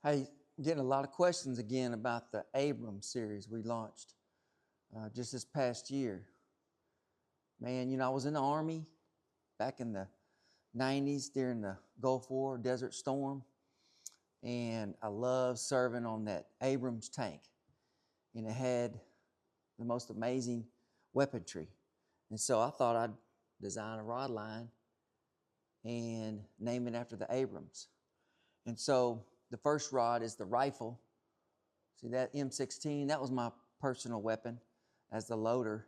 Hey, getting a lot of questions again about the Abrams series we launched just this past year. Man, I was in the Army back in the 90s during the Gulf War, Desert Storm, and I loved serving on that Abrams tank. And it had the most amazing weaponry. And so I thought I'd design a rod line and name it after the Abrams. And so the first rod is the rifle. See that M16? That was my personal weapon as the loader.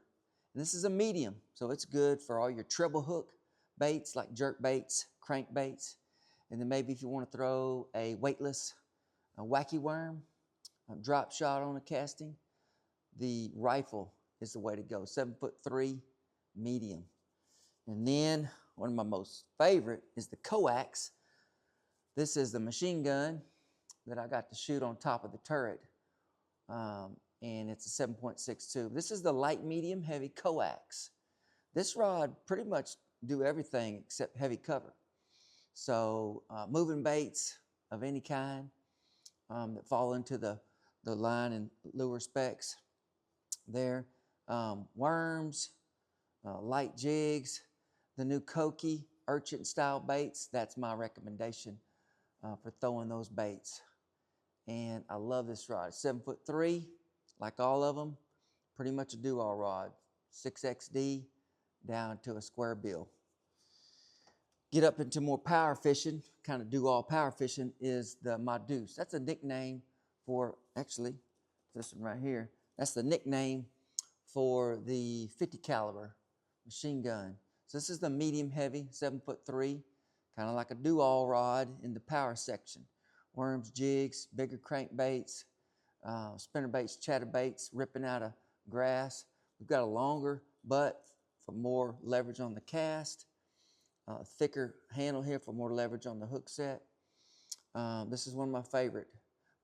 And this is a medium, so it's good for all your treble hook baits like jerk baits, crank baits. And then maybe if you want to throw a weightless a wacky worm, a drop shot on a casting, the rifle is the way to go. 7'3" medium. And then one of my most favorite is the coax. This is the machine gun that I got to shoot on top of the turret. And it's a 7.62. This is the light, medium, heavy coax. This rod pretty much do everything except heavy cover. So moving baits of any kind that fall into the line and lure specs there. Worms, light jigs, the new Koki urchin style baits. That's my recommendation for throwing those baits. And I love this rod. It's 7'3", like all of them. Pretty much a do-all rod. 6XD down to a square bill. Get up into more power fishing, kind of do-all power fishing, is the Maduce. That's a nickname for, actually, this one right here. That's the nickname for the 50 caliber machine gun. So this is the medium heavy, 7'3", kind of like a do-all rod in the power section. Worms, jigs, bigger crankbaits, spinner baits, chatterbaits, ripping out of grass. We've got a longer butt for more leverage on the cast. Thicker handle here for more leverage on the hook set. This is one of my favorite.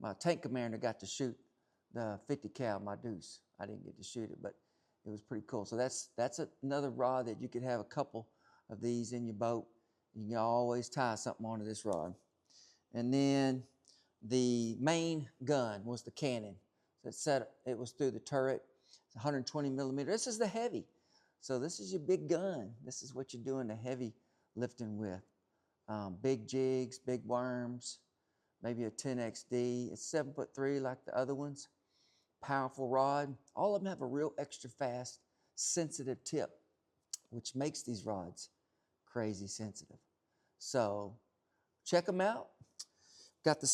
My tank commander got to shoot the 50 cal Maduce. I didn't get to shoot it, but it was pretty cool. So that's another rod that you could have a couple of these in your boat. You can always tie something onto this rod. And then the main gun was the cannon. So it was through the turret. It's 120 millimeter. This is the heavy. So this is your big gun. This is what you're doing the heavy lifting with. Big jigs, big worms, maybe a 10XD. It's 7'3" like the other ones. Powerful rod. All of them have a real extra fast, sensitive tip, which makes these rods crazy sensitive. So check them out. Got the